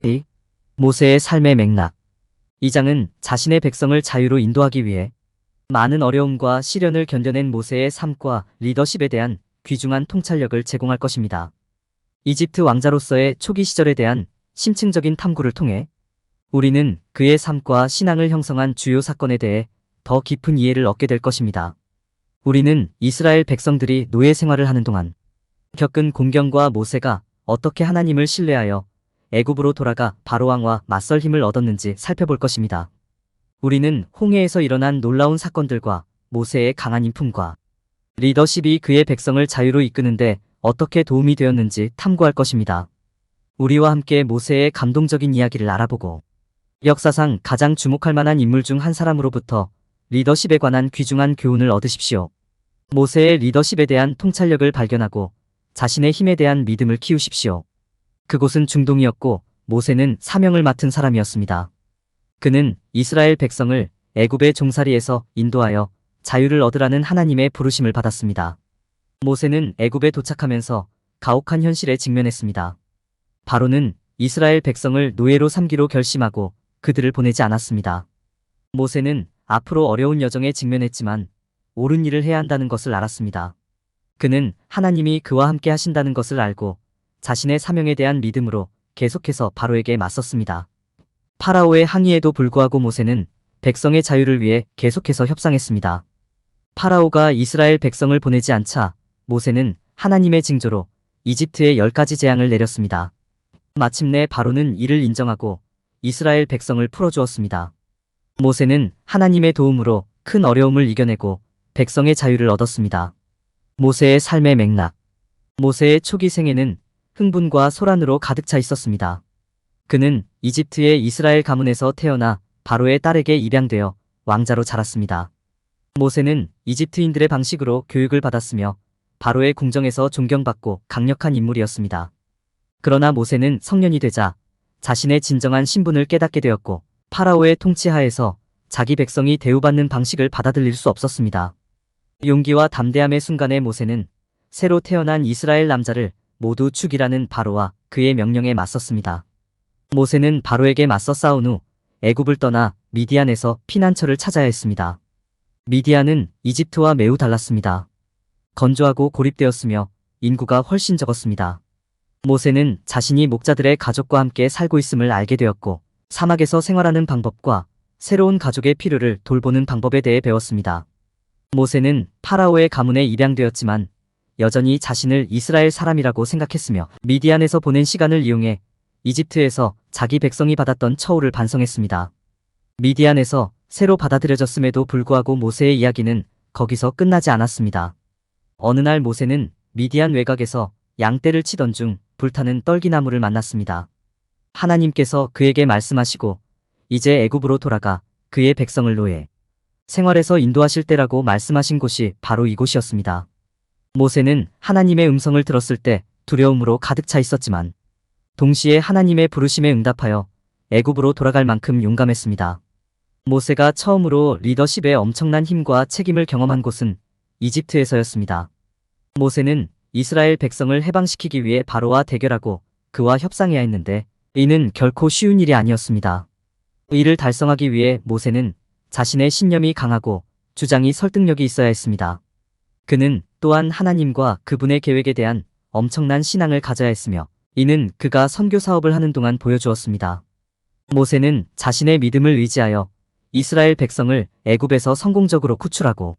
이 모세의 삶의 맥락. 이 장은 자신의 백성을 자유로 인도하기 위해 많은 어려움과 시련을 견뎌낸 모세의 삶과 리더십에 대한 귀중한 통찰력을 제공할 것입니다. 이집트 왕자로서의 초기 시절에 대한 심층적인 탐구를 통해 우리는 그의 삶과 신앙을 형성한 주요 사건에 대해 더 깊은 이해를 얻게 될 것입니다. 우리는 이스라엘 백성들이 노예 생활을 하는 동안 겪은 공경과 모세가 어떻게 하나님을 신뢰하여 애굽으로 돌아가 바로왕과 맞설 힘을 얻었는지 살펴볼 것입니다. 우리는 홍해에서 일어난 놀라운 사건들과 모세의 강한 인품과 리더십이 그의 백성을 자유로 이끄는데 어떻게 도움이 되었는지 탐구할 것입니다. 우리와 함께 모세의 감동적인 이야기를 알아보고 역사상 가장 주목할 만한 인물 중 한 사람으로부터 리더십에 관한 귀중한 교훈을 얻으십시오. 모세의 리더십에 대한 통찰력을 발견하고 자신의 힘에 대한 믿음을 키우십시오. 그곳은 중동이었고 모세는 사명을 맡은 사람이었습니다. 그는 이스라엘 백성을 애굽의 종살이에서 인도하여 자유를 얻으라는 하나님의 부르심을 받았습니다. 모세는 애굽에 도착하면서 가혹한 현실에 직면했습니다. 바로는 이스라엘 백성을 노예로 삼기로 결심하고 그들을 보내지 않았습니다. 모세는 앞으로 어려운 여정에 직면했지만 옳은 일을 해야 한다는 것을 알았습니다. 그는 하나님이 그와 함께 하신다는 것을 알고 자신의 사명에 대한 믿음으로 계속해서 바로에게 맞섰습니다. 파라오의 항의에도 불구하고 모세는 백성의 자유를 위해 계속해서 협상했습니다. 파라오가 이스라엘 백성을 보내지 않자 모세는 하나님의 징조로 이집트에 10가지 재앙을 내렸습니다. 마침내 바로는 이를 인정하고 이스라엘 백성을 풀어주었습니다. 모세는 하나님의 도움으로 큰 어려움을 이겨내고 백성의 자유를 얻었습니다. 모세의 삶의 맥락. 모세의 초기 생애는 흥분과 소란으로 가득 차 있었습니다. 그는 이집트의 이스라엘 가문에서 태어나 바로의 딸에게 입양되어 왕자로 자랐습니다. 모세는 이집트인들의 방식으로 교육을 받았으며 바로의 궁정에서 존경받고 강력한 인물이었습니다. 그러나 모세는 성년이 되자 자신의 진정한 신분을 깨닫게 되었고 파라오의 통치하에서 자기 백성이 대우받는 방식을 받아들일 수 없었습니다. 용기와 담대함의 순간에 모세는 새로 태어난 이스라엘 남자를 모두 죽이라는 바로와 그의 명령에 맞섰습니다. 모세는 바로에게 맞서 싸운 후 애굽을 떠나 미디안에서 피난처를 찾아야 했습니다. 미디안은 이집트와 매우 달랐습니다. 건조하고 고립되었으며 인구가 훨씬 적었습니다. 모세는 자신이 목자들의 가족과 함께 살고 있음을 알게 되었고 사막에서 생활하는 방법과 새로운 가족의 필요를 돌보는 방법에 대해 배웠습니다. 모세는 파라오의 가문에 입양되었지만 여전히 자신을 이스라엘 사람이라고 생각했으며 미디안에서 보낸 시간을 이용해 이집트에서 자기 백성이 받았던 처우를 반성했습니다. 미디안에서 새로 받아들여졌음에도 불구하고 모세의 이야기는 거기서 끝나지 않았습니다. 어느 날 모세는 미디안 외곽에서 양떼를 치던 중 불타는 떨기나무를 만났습니다. 하나님께서 그에게 말씀하시고 이제 애굽으로 돌아가 그의 백성을 노예 생활에서 인도하실 때라고 말씀하신 곳이 바로 이곳이었습니다. 모세는 하나님의 음성을 들었을 때 두려움으로 가득 차 있었지만 동시에 하나님의 부르심에 응답하여 애굽으로 돌아갈 만큼 용감했습니다. 모세가 처음으로 리더십의 엄청난 힘과 책임을 경험한 곳은 이집트에서였습니다. 모세는 이스라엘 백성을 해방시키기 위해 바로와 대결하고 그와 협상해야 했는데 이는 결코 쉬운 일이 아니었습니다. 이를 달성하기 위해 모세는 자신의 신념이 강하고 주장이 설득력이 있어야 했습니다. 그는 또한 하나님과 그분의 계획에 대한 엄청난 신앙을 가져야 했으며 이는 그가 선교 사업을 하는 동안 보여주었습니다. 모세는 자신의 믿음을 의지하여 이스라엘 백성을 애굽에서 성공적으로 구출하고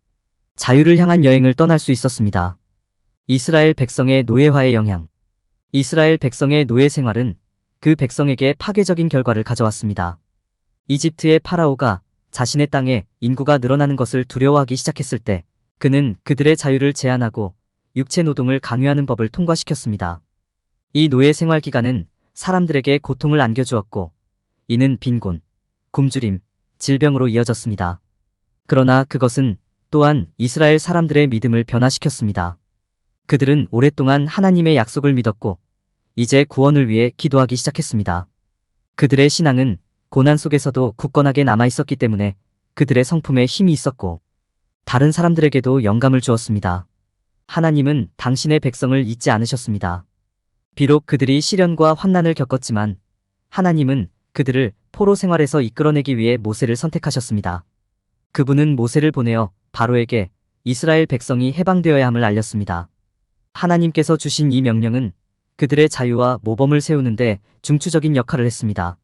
자유를 향한 여행을 떠날 수 있었습니다. 이스라엘 백성의 노예화의 영향. 이스라엘 백성의 노예 생활은 그 백성에게 파괴적인 결과를 가져왔습니다. 이집트의 파라오가 자신의 땅에 인구가 늘어나는 것을 두려워하기 시작했을 때 그는 그들의 자유를 제한하고 육체 노동을 강요하는 법을 통과시켰습니다. 이 노예 생활 기간은 사람들에게 고통을 안겨주었고 이는 빈곤, 굶주림, 질병으로 이어졌습니다. 그러나 그것은 또한 이스라엘 사람들의 믿음을 변화시켰습니다. 그들은 오랫동안 하나님의 약속을 믿었고 이제 구원을 위해 기도하기 시작했습니다. 그들의 신앙은 고난 속에서도 굳건하게 남아있었기 때문에 그들의 성품에 힘이 있었고 다른 사람들에게도 영감을 주었습니다. 하나님은 당신의 백성을 잊지 않으셨습니다. 비록 그들이 시련과 환난을 겪었지만 하나님은 그들을 포로 생활에서 이끌어내기 위해 모세를 선택하셨습니다. 그분은 모세를 보내어 바로에게 이스라엘 백성이 해방되어야 함을 알렸습니다. 하나님께서 주신 이 명령은 그들의 자유와 모범을 세우는데 중추적인 역할을 했습니다.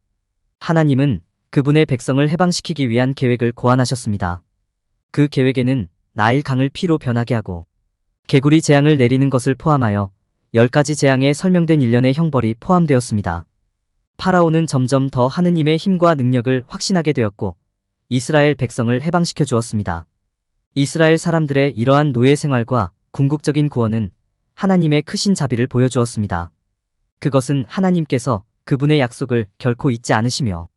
하나님은 그분의 백성을 해방시키기 위한 계획을 고안하셨습니다. 그 계획에는 나일 강을 피로 변하게 하고 개구리 재앙을 내리는 것을 포함하여 10가지 재앙에 설명된 일련의 형벌이 포함되었습니다. 파라오는 점점 더 하느님의 힘과 능력을 확신하게 되었고 이스라엘 백성을 해방시켜 주었습니다. 이스라엘 사람들의 이러한 노예 생활과 궁극적인 구원은 하나님의 크신 자비를 보여주었습니다. 그것은 하나님께서 그분의 약속을 결코 잊지 않으시며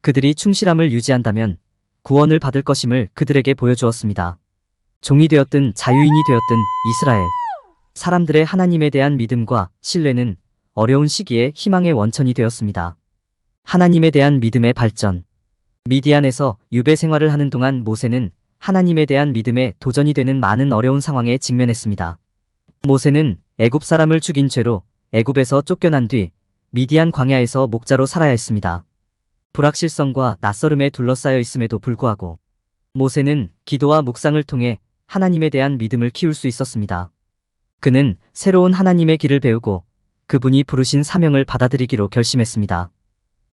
그들이 충실함을 유지한다면 구원을 받을 것임을 그들에게 보여주었습니다. 종이 되었든 자유인이 되었든 이스라엘 사람들의 하나님에 대한 믿음과 신뢰는 어려운 시기에 희망의 원천이 되었습니다. 하나님에 대한 믿음의 발전. 미디안에서 유배 생활을 하는 동안 모세는 하나님에 대한 믿음에 도전이 되는 많은 어려운 상황에 직면했습니다. 모세는 애굽 사람을 죽인 죄로 애굽에서 쫓겨난 뒤 미디안 광야에서 목자로 살아야 했습니다. 불확실성과 낯설음에 둘러싸여 있음에도 불구하고 모세는 기도와 묵상을 통해 하나님에 대한 믿음을 키울 수 있었습니다. 그는 새로운 하나님의 길을 배우고 그분이 부르신 사명을 받아들이기로 결심했습니다.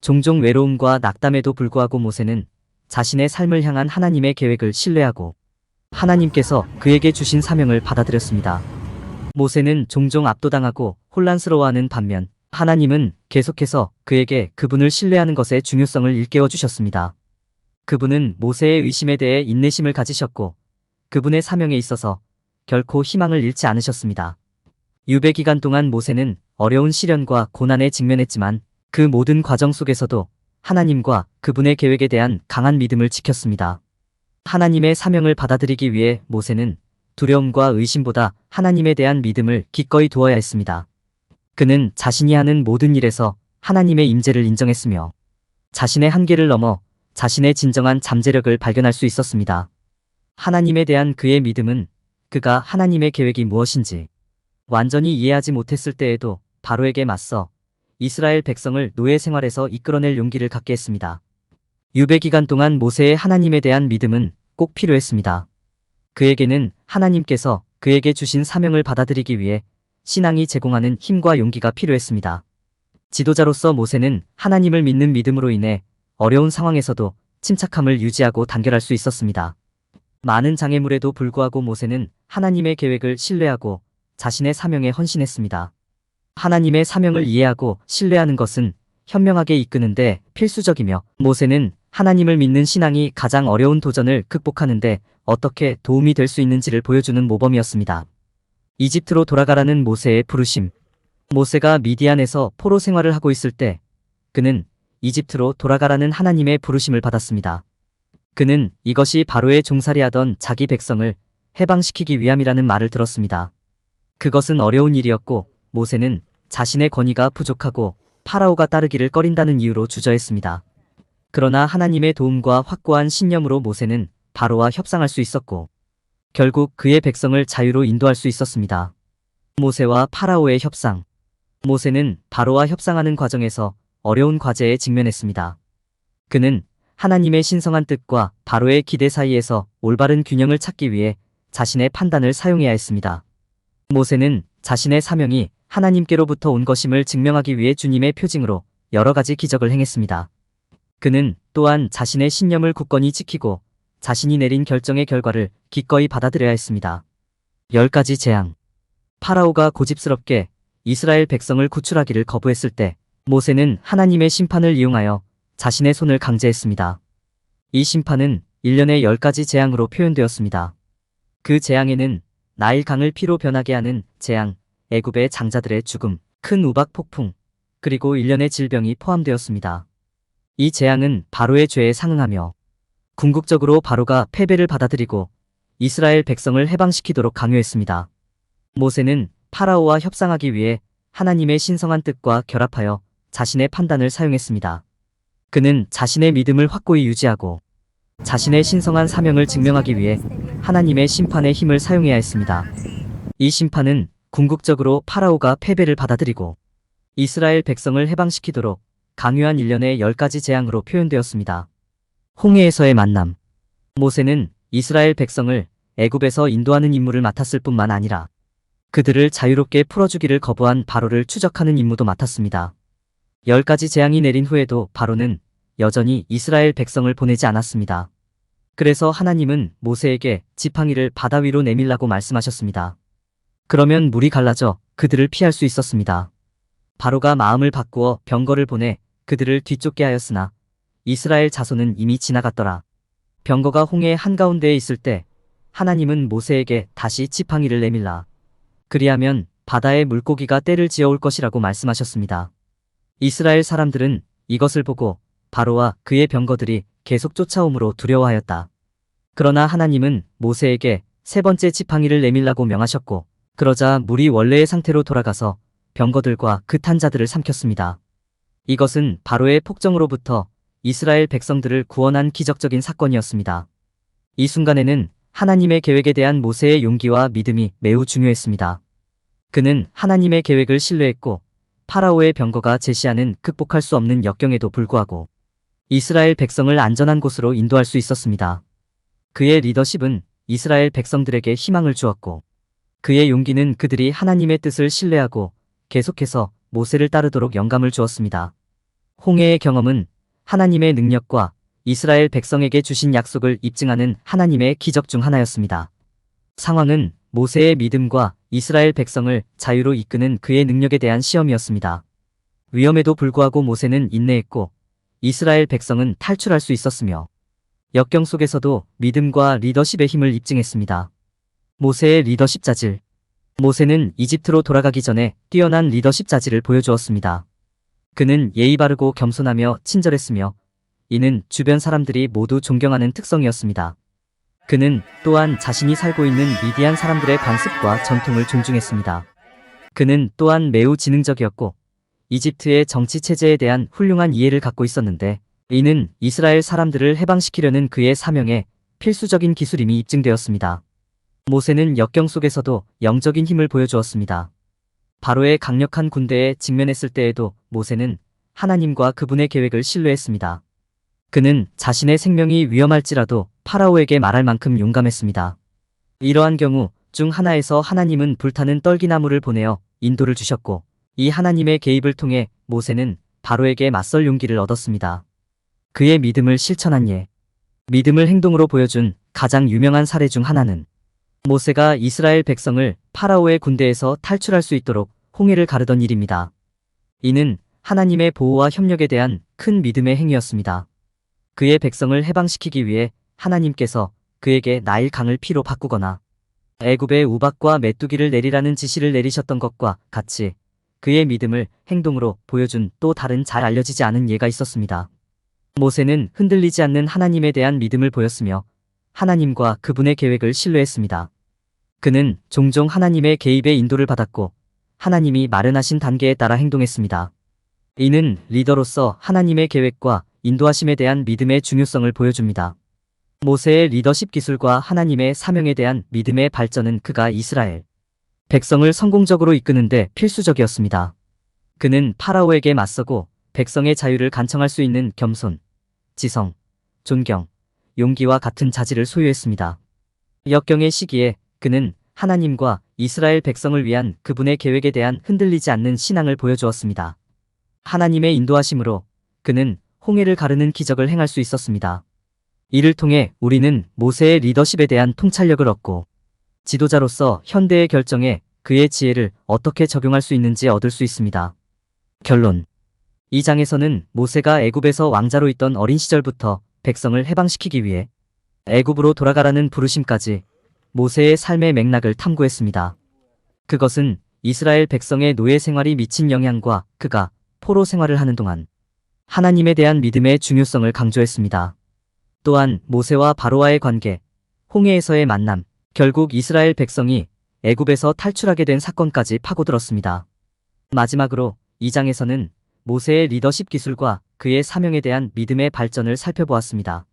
종종 외로움과 낙담에도 불구하고 모세는 자신의 삶을 향한 하나님의 계획을 신뢰하고 하나님께서 그에게 주신 사명을 받아들였습니다. 모세는 종종 압도당하고 혼란스러워하는 반면 하나님은 계속해서 그에게 그분을 신뢰하는 것의 중요성을 일깨워 주셨습니다. 그분은 모세의 의심에 대해 인내심을 가지셨고 그분의 사명에 있어서 결코 희망을 잃지 않으셨습니다. 유배 기간 동안 모세는 어려운 시련과 고난에 직면했지만 그 모든 과정 속에서도 하나님과 그분의 계획에 대한 강한 믿음을 지켰습니다. 하나님의 사명을 받아들이기 위해 모세는 두려움과 의심보다 하나님에 대한 믿음을 기꺼이 두어야 했습니다. 그는 자신이 하는 모든 일에서 하나님의 임재를 인정했으며 자신의 한계를 넘어 자신의 진정한 잠재력을 발견할 수 있었습니다. 하나님에 대한 그의 믿음은 그가 하나님의 계획이 무엇인지 완전히 이해하지 못했을 때에도 바로에게 맞서 이스라엘 백성을 노예 생활에서 이끌어낼 용기를 갖게 했습니다. 유배 기간 동안 모세의 하나님에 대한 믿음은 꼭 필요했습니다. 그에게는 하나님께서 그에게 주신 사명을 받아들이기 위해 신앙이 제공하는 힘과 용기가 필요했습니다. 지도자로서 모세는 하나님을 믿는 믿음으로 인해 어려운 상황에서도 침착함을 유지하고 단결할 수 있었습니다. 많은 장애물에도 불구하고 모세는 하나님의 계획을 신뢰하고 자신의 사명에 헌신했습니다. 하나님의 사명을 이해하고 신뢰하는 것은 현명하게 이끄는데 필수적이며 모세는 하나님을 믿는 신앙이 가장 어려운 도전을 극복하는데 어떻게 도움이 될 수 있는지를 보여주는 모범이었습니다. 이집트로 돌아가라는 모세의 부르심. 모세가 미디안에서 포로 생활을 하고 있을 때 그는 이집트로 돌아가라는 하나님의 부르심을 받았습니다. 그는 이것이 바로의 종살이하던 자기 백성을 해방시키기 위함이라는 말을 들었습니다. 그것은 어려운 일이었고 모세는 자신의 권위가 부족하고 파라오가 따르기를 꺼린다는 이유로 주저했습니다. 그러나 하나님의 도움과 확고한 신념으로 모세는 바로와 협상할 수 있었고 결국 그의 백성을 자유로 인도할 수 있었습니다. 모세와 파라오의 협상. 모세는 바로와 협상하는 과정에서 어려운 과제에 직면했습니다. 그는 하나님의 신성한 뜻과 바로의 기대 사이에서 올바른 균형을 찾기 위해 자신의 판단을 사용해야 했습니다. 모세는 자신의 사명이 하나님께로부터 온 것임을 증명하기 위해 주님의 표징으로 여러 가지 기적을 행했습니다. 그는 또한 자신의 신념을 굳건히 지키고 자신이 내린 결정의 결과를 기꺼이 받아들여야 했습니다. 10가지 재앙. 파라오가 고집스럽게 이스라엘 백성을 구출하기를 거부했을 때 모세는 하나님의 심판을 이용하여 자신의 손을 강제했습니다. 이 심판은 일련의 10가지 재앙으로 표현되었습니다. 그 재앙에는 나일 강을 피로 변하게 하는 재앙, 애굽의 장자들의 죽음, 큰 우박 폭풍, 그리고 일련의 질병이 포함되었습니다. 이 재앙은 바로의 죄에 상응하며 궁극적으로 바로가 패배를 받아들이고 이스라엘 백성을 해방시키도록 강요했습니다. 모세는 파라오와 협상하기 위해 하나님의 신성한 뜻과 결합하여 자신의 판단을 사용했습니다. 그는 자신의 믿음을 확고히 유지하고 자신의 신성한 사명을 증명하기 위해 하나님의 심판의 힘을 사용해야 했습니다. 이 심판은 궁극적으로 파라오가 패배를 받아들이고 이스라엘 백성을 해방시키도록 강요한 일련의 10가지 재앙으로 표현되었습니다. 홍해에서의 만남. 모세는 이스라엘 백성을 애굽에서 인도하는 임무를 맡았을 뿐만 아니라 그들을 자유롭게 풀어주기를 거부한 바로를 추적하는 임무도 맡았습니다. 10가지 재앙이 내린 후에도 바로는 여전히 이스라엘 백성을 보내지 않았습니다. 그래서 하나님은 모세에게 지팡이를 바다 위로 내밀라고 말씀하셨습니다. 그러면 물이 갈라져 그들을 피할 수 있었습니다. 바로가 마음을 바꾸어 병거를 보내 그들을 뒤쫓게 하였으나 이스라엘 자손은 이미 지나갔더라. 병거가 홍해 한가운데에 있을 때 하나님은 모세에게 다시 지팡이를 내밀라. 그리하면 바다의 물고기가 떼를 지어올 것이라고 말씀하셨습니다. 이스라엘 사람들은 이것을 보고 바로와 그의 병거들이 계속 쫓아옴으로 두려워하였다. 그러나 하나님은 모세에게 세 번째 지팡이를 내밀라고 명하셨고 그러자 물이 원래의 상태로 돌아가서 병거들과 그 탄 자들을 삼켰습니다. 이것은 바로의 폭정으로부터 이스라엘 백성들을 구원한 기적적인 사건이었습니다. 이 순간에는 하나님의 계획에 대한 모세의 용기와 믿음이 매우 중요했습니다. 그는 하나님의 계획을 신뢰했고 파라오의 병거가 제시하는 극복할 수 없는 역경에도 불구하고 이스라엘 백성을 안전한 곳으로 인도할 수 있었습니다. 그의 리더십은 이스라엘 백성들에게 희망을 주었고 그의 용기는 그들이 하나님의 뜻을 신뢰하고 계속해서 모세를 따르도록 영감을 주었습니다. 홍해의 경험은 하나님의 능력과 이스라엘 백성에게 주신 약속을 입증하는 하나님의 기적 중 하나였습니다. 상황은 모세의 믿음과 이스라엘 백성을 자유로 이끄는 그의 능력에 대한 시험이었습니다. 위험에도 불구하고 모세는 인내했고 이스라엘 백성은 탈출할 수 있었으며 역경 속에서도 믿음과 리더십의 힘을 입증했습니다. 모세의 리더십 자질. 모세는 이집트로 돌아가기 전에 뛰어난 리더십 자질을 보여주었습니다. 그는 예의 바르고 겸손하며 친절했으며 이는 주변 사람들이 모두 존경하는 특성이었습니다. 그는 또한 자신이 살고 있는 미디안 사람들의 관습과 전통을 존중했습니다. 그는 또한 매우 지능적이었고 이집트의 정치 체제에 대한 훌륭한 이해를 갖고 있었는데 이는 이스라엘 사람들을 해방시키려는 그의 사명에 필수적인 기술임이 입증되었습니다. 모세는 역경 속에서도 영적인 힘을 보여주었습니다. 바로의 강력한 군대에 직면했을 때에도 모세는 하나님과 그분의 계획을 신뢰했습니다. 그는 자신의 생명이 위험할지라도 파라오에게 말할 만큼 용감했습니다. 이러한 경우 중 하나에서 하나님은 불타는 떨기나무를 보내어 인도를 주셨고 이 하나님의 개입을 통해 모세는 바로에게 맞설 용기를 얻었습니다. 그의 믿음을 실천한 예. 믿음을 행동으로 보여준 가장 유명한 사례 중 하나는 모세가 이스라엘 백성을 파라오의 군대에서 탈출할 수 있도록 홍해를 가르던 일입니다. 이는 하나님의 보호와 협력에 대한 큰 믿음의 행위였습니다. 그의 백성을 해방시키기 위해 하나님께서 그에게 나일 강을 피로 바꾸거나 애굽의 우박과 메뚜기를 내리라는 지시를 내리셨던 것과 같이 그의 믿음을 행동으로 보여준 또 다른 잘 알려지지 않은 예가 있었습니다. 모세는 흔들리지 않는 하나님에 대한 믿음을 보였으며 하나님과 그분의 계획을 신뢰했습니다. 그는 종종 하나님의 개입의 인도를 받았고 하나님이 마련하신 단계에 따라 행동했습니다. 이는 리더로서 하나님의 계획과 인도하심에 대한 믿음의 중요성을 보여줍니다. 모세의 리더십 기술과 하나님의 사명에 대한 믿음의 발전은 그가 이스라엘 백성을 성공적으로 이끄는데 필수적이었습니다. 그는 파라오에게 맞서고 백성의 자유를 간청할 수 있는 겸손, 지성, 존경, 용기와 같은 자질을 소유했습니다. 역경의 시기에 그는 하나님과 이스라엘 백성을 위한 그분의 계획에 대한 흔들리지 않는 신앙을 보여주었습니다. 하나님의 인도하심으로 그는 홍해를 가르는 기적을 행할 수 있었습니다. 이를 통해 우리는 모세의 리더십에 대한 통찰력을 얻고 지도자로서 현대의 결정에 그의 지혜를 어떻게 적용할 수 있는지 얻을 수 있습니다. 결론. 이 장에서는 모세가 애굽에서 왕자로 있던 어린 시절부터 백성을 해방시키기 위해 애굽으로 돌아가라는 부르심까지 모세의 삶의 맥락을 탐구했습니다. 그것은 이스라엘 백성의 노예 생활이 미친 영향과 그가 포로 생활을 하는 동안 하나님에 대한 믿음의 중요성을 강조했습니다. 또한 모세와 바로와의 관계, 홍해에서의 만남, 결국 이스라엘 백성이 애굽에서 탈출하게 된 사건까지 파고들었습니다. 마지막으로 이 장에서는 모세의 리더십 기술과 그의 사명에 대한 믿음의 발전을 살펴보았습니다.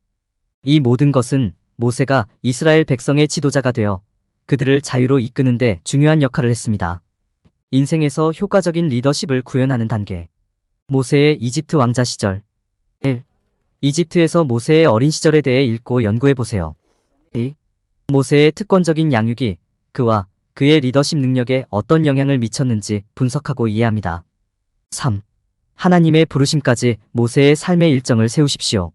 이 모든 것은 모세가 이스라엘 백성의 지도자가 되어 그들을 자유로 이끄는 데 중요한 역할을 했습니다. 인생에서 효과적인 리더십을 구현하는 단계. 모세의 이집트 왕자 시절. 1. 이집트에서 모세의 어린 시절에 대해 읽고 연구해보세요. 2. 모세의 특권적인 양육이 그와 그의 리더십 능력에 어떤 영향을 미쳤는지 분석하고 이해합니다. 3. 하나님의 부르심까지 모세의 삶의 일정을 세우십시오.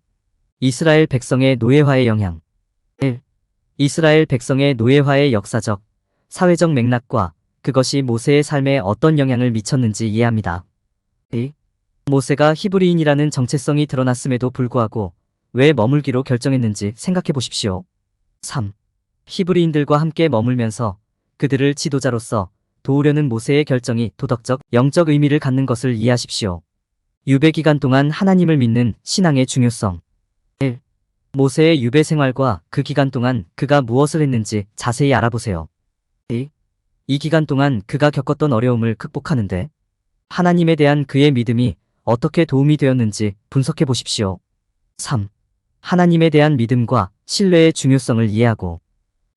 이스라엘 백성의 노예화의 영향. 1. 이스라엘 백성의 노예화의 역사적, 사회적 맥락과 그것이 모세의 삶에 어떤 영향을 미쳤는지 이해합니다. 2. 모세가 히브리인이라는 정체성이 드러났음에도 불구하고 왜 머물기로 결정했는지 생각해 보십시오. 3. 히브리인들과 함께 머물면서 그들을 지도자로서 도우려는 모세의 결정이 도덕적, 영적 의미를 갖는 것을 이해하십시오. 유배 기간 동안 하나님을 믿는 신앙의 중요성. 1. 모세의 유배 생활과 그 기간 동안 그가 무엇을 했는지 자세히 알아보세요. 2. 이 기간 동안 그가 겪었던 어려움을 극복하는데 하나님에 대한 그의 믿음이 어떻게 도움이 되었는지 분석해 보십시오. 3. 하나님에 대한 믿음과 신뢰의 중요성을 이해하고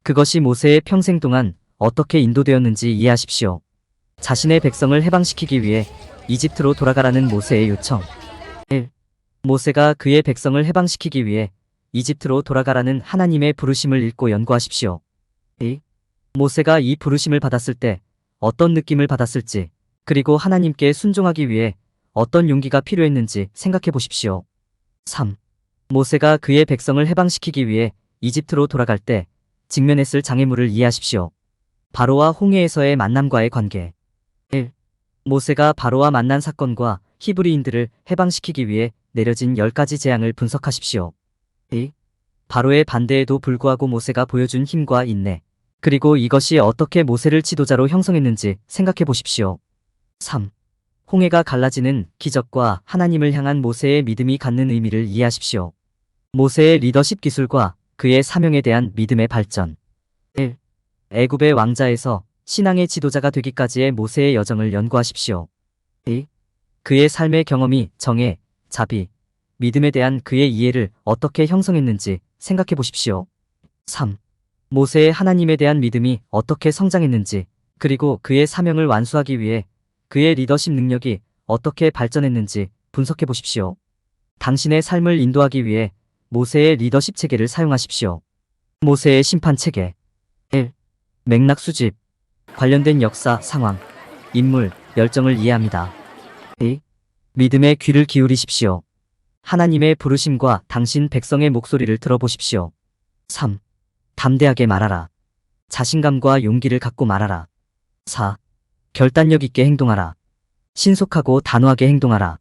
그것이 모세의 평생 동안 어떻게 인도되었는지 이해하십시오. 자신의 백성을 해방시키기 위해 이집트로 돌아가라는 모세의 요청. 1. 모세가 그의 백성을 해방시키기 위해 이집트로 돌아가라는 하나님의 부르심을 읽고 연구하십시오. 2. 모세가 이 부르심을 받았을 때 어떤 느낌을 받았을지, 그리고 하나님께 순종하기 위해 어떤 용기가 필요했는지 생각해 보십시오. 3. 모세가 그의 백성을 해방시키기 위해 이집트로 돌아갈 때 직면했을 장애물을 이해하십시오. 바로와 홍해에서의 만남과의 관계. 1. 모세가 바로와 만난 사건과 히브리인들을 해방시키기 위해 내려진 10가지 재앙을 분석하십시오. 2. 바로의 반대에도 불구하고 모세가 보여준 힘과 인내, 그리고 이것이 어떻게 모세를 지도자로 형성했는지 생각해 보십시오. 3. 홍해가 갈라지는 기적과 하나님을 향한 모세의 믿음이 갖는 의미를 이해하십시오. 모세의 리더십 기술과 그의 사명에 대한 믿음의 발전. 1. 애굽의 왕자에서 신앙의 지도자가 되기까지의 모세의 여정을 연구하십시오. 2. 그의 삶의 경험이 정의, 자비, 믿음에 대한 그의 이해를 어떻게 형성했는지 생각해 보십시오. 3. 모세의 하나님에 대한 믿음이 어떻게 성장했는지, 그리고 그의 사명을 완수하기 위해 그의 리더십 능력이 어떻게 발전했는지 분석해 보십시오. 당신의 삶을 인도하기 위해 모세의 리더십 체계를 사용하십시오. 모세의 심판 체계. 1. 맥락 수집. 관련된 역사, 상황, 인물, 열정을 이해합니다. 2. 믿음의 귀를 기울이십시오. 하나님의 부르심과 당신 백성의 목소리를 들어보십시오. 3. 담대하게 말하라. 자신감과 용기를 갖고 말하라. 4. 결단력 있게 행동하라. 신속하고 단호하게 행동하라.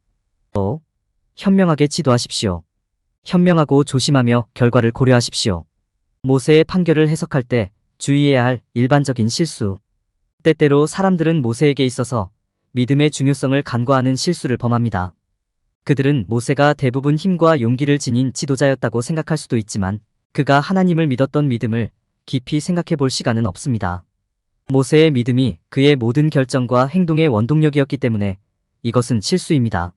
5. 현명하게 지도하십시오. 현명하고 조심하며 결과를 고려하십시오. 모세의 판결을 해석할 때 주의해야 할 일반적인 실수. 때때로 사람들은 모세에게 있어서 믿음의 중요성을 간과하는 실수를 범합니다. 그들은 모세가 대부분 힘과 용기를 지닌 지도자였다고 생각할 수도 있지만 그가 하나님을 믿었던 믿음을 깊이 생각해 볼 시간은 없습니다. 모세의 믿음이 그의 모든 결정과 행동의 원동력이었기 때문에 이것은 실수입니다.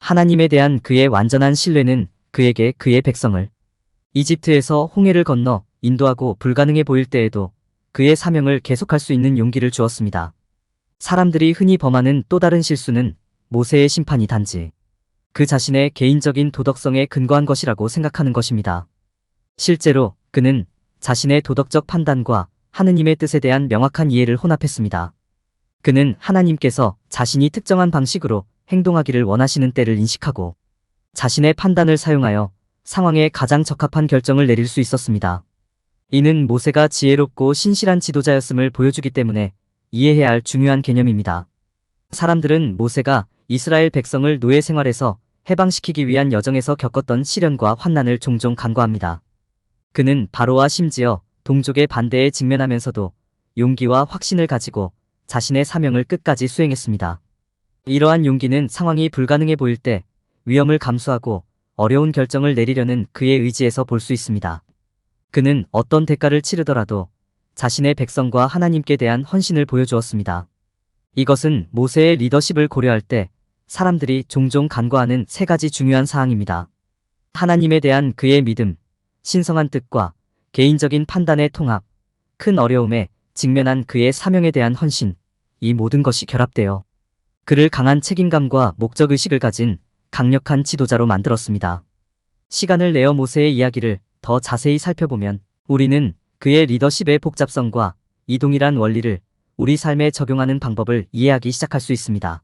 하나님에 대한 그의 완전한 신뢰는 그에게 그의 백성을 이집트에서 홍해를 건너 인도하고 불가능해 보일 때에도 그의 사명을 계속할 수 있는 용기를 주었습니다. 사람들이 흔히 범하는 또 다른 실수는 모세의 심판이 단지 그 자신의 개인적인 도덕성에 근거한 것이라고 생각하는 것입니다. 실제로 그는 자신의 도덕적 판단과 하느님의 뜻에 대한 명확한 이해를 혼합했습니다. 그는 하나님께서 자신이 특정한 방식으로 행동하기를 원하시는 때를 인식하고 자신의 판단을 사용하여 상황에 가장 적합한 결정을 내릴 수 있었습니다. 이는 모세가 지혜롭고 신실한 지도자였음을 보여주기 때문에 이해해야 할 중요한 개념입니다. 사람들은 모세가 이스라엘 백성을 노예 생활에서 해방시키기 위한 여정에서 겪었던 시련과 환난을 종종 간과합니다. 그는 바로와 심지어 동족의 반대에 직면하면서도 용기와 확신을 가지고 자신의 사명을 끝까지 수행했습니다. 이러한 용기는 상황이 불가능해 보일 때 위험을 감수하고 어려운 결정을 내리려는 그의 의지에서 볼 수 있습니다. 그는 어떤 대가를 치르더라도 자신의 백성과 하나님께 대한 헌신을 보여주었습니다. 이것은 모세의 리더십을 고려할 때 사람들이 종종 간과하는 3가지 중요한 사항입니다. 하나님에 대한 그의 믿음, 신성한 뜻과 개인적인 판단의 통합, 큰 어려움에 직면한 그의 사명에 대한 헌신, 이 모든 것이 결합되어 그를 강한 책임감과 목적의식을 가진 강력한 지도자로 만들었습니다. 시간을 내어 모세의 이야기를 더 자세히 살펴보면 우리는 그의 리더십의 복잡성과 이동이란 원리를 우리 삶에 적용하는 방법을 이해하기 시작할 수 있습니다.